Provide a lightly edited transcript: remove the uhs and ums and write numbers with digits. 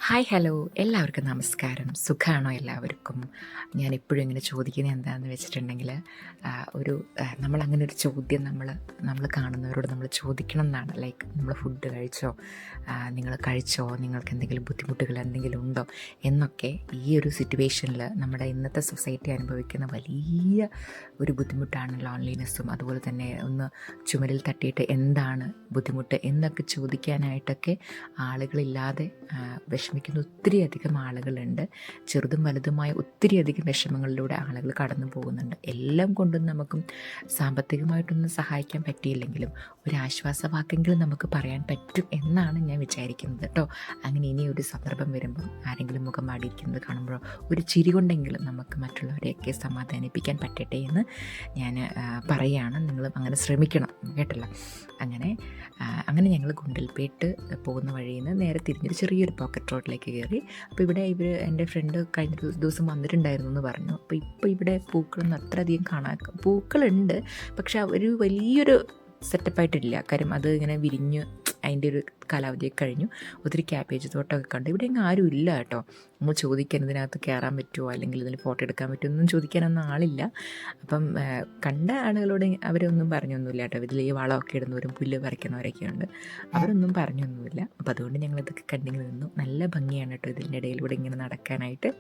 Hi hello എല്ലാവർക്കും നമസ്കാരം. സുഖമാണോ എല്ലാവർക്കും? ഞാനെപ്പോഴും ഇങ്ങനെ ചോദിക്കുന്നത് എന്താണെന്ന് വെച്ചിട്ടുണ്ടെങ്കിൽ നമ്മളങ്ങനെ ഒരു ചോദ്യം നമ്മൾ കാണുന്നവരോട് നമ്മൾ ചോദിക്കണം എന്നാണ്. ലൈക്ക് നമ്മൾ ഫുഡ് കഴിച്ചോ, നിങ്ങൾ കഴിച്ചോ, നിങ്ങൾക്ക് എന്തെങ്കിലും ബുദ്ധിമുട്ടുകൾ എന്തെങ്കിലും ഉണ്ടോ എന്നൊക്കെ. ഈ ഒരു സിറ്റുവേഷനിൽ നമ്മുടെ ഇന്നത്തെ സൊസൈറ്റി അനുഭവിക്കുന്ന വലിയ ഒരു ബുദ്ധിമുട്ടാണ് ലോൺലിനെസ്സും. അതുപോലെ തന്നെ ഒന്ന് ചുമലിൽ തട്ടിയിട്ട് എന്താണ് ബുദ്ധിമുട്ട് എന്നൊക്കെ ചോദിക്കാനായിട്ടൊക്കെ ആളുകളില്ലാതെ വിഷമിക്കുന്ന ഒത്തിരിയധികം ആളുകളുണ്ട്. ചെറുതും വലുതുമായ ഒത്തിരിയധികം വിഷമങ്ങളിലൂടെ ആളുകൾ കടന്നു പോകുന്നുണ്ട്. എല്ലാം കൊണ്ടും നമുക്കും സാമ്പത്തികമായിട്ടൊന്നും സഹായിക്കാൻ പറ്റിയില്ലെങ്കിലും ഒരു ആശ്വാസവാക്കെങ്കിലും നമുക്ക് പറയാൻ പറ്റും എന്നാണ് ഞാൻ വിചാരിക്കുന്നത് കേട്ടോ. അങ്ങനെ ഇനി ഒരു സന്ദർഭം വരുമ്പോൾ ആരെങ്കിലും മുഖം മാടിയിരിക്കുന്നത് കാണുമ്പോഴോ ഒരു ചിരി കൊണ്ടെങ്കിലും നമുക്ക് മറ്റുള്ളവരെയൊക്കെ സമാധാനിപ്പിക്കാൻ പറ്റട്ടെ എന്ന് ഞാൻ പറയുകയാണ്. നിങ്ങളും അങ്ങനെ ശ്രമിക്കണം കേട്ടല്ലോ. അങ്ങനെ ഞങ്ങൾ ഗുണ്ടൽപേട്ട് പോകുന്ന വഴിയിൽ നിന്ന് നേരെ തിരിഞ്ഞൊരു ചെറിയൊരു പോക്കറ്റ് റോഡിലേക്ക് കയറി. അപ്പോൾ ഇവിടെ എൻ്റെ ഫ്രണ്ട് കഴിഞ്ഞ ദിവസം വന്നിട്ടുണ്ടായിരുന്നു എന്ന് പറഞ്ഞു. അപ്പോൾ ഇപ്പോൾ ഇവിടെ പൂക്കളൊന്നും അത്രയധികം പൂക്കളുണ്ട്, പക്ഷെ ഒരു വലിയൊരു സെറ്റപ്പായിട്ടില്ല. കാര്യം അത് ഇങ്ങനെ വിരിഞ്ഞ് അതിൻ്റെ ഒരു കാലാവധിയൊക്കെ കഴിഞ്ഞു. ഒത്തിരി ക്യാബേജ് തോട്ടമൊക്കെ കണ്ടു. ഇവിടെ എങ്ങും ആരും ഇല്ല കേട്ടോ. നമ്മൾ ചോദിക്കാൻ ഇതിനകത്ത് കയറാൻ പറ്റുമോ അല്ലെങ്കിൽ ഇതിൽ ഫോട്ടോ എടുക്കാൻ പറ്റുമോ ഒന്നും ചോദിക്കാനൊന്നും ആളില്ല. അപ്പം കണ്ട ആളുകളോട് അവരൊന്നും പറഞ്ഞൊന്നുമില്ല കേട്ടോ. ഇതിൽ ഈ വളമൊക്കെ ഇടുന്നവരും പുല്ല് പറിക്കുന്നവരൊക്കെ ഉണ്ട്. അവരൊന്നും പറഞ്ഞൊന്നുമില്ല. അപ്പോൾ അതുകൊണ്ട് ഞങ്ങളിതൊക്കെ കണ്ടിങ്ങനെ നിന്നു. നല്ല ഭംഗിയാണ് കേട്ടോ ഇതിൻ്റെ ഇടയിലൂടെ ഇങ്ങനെ നടക്കാനായിട്ട്.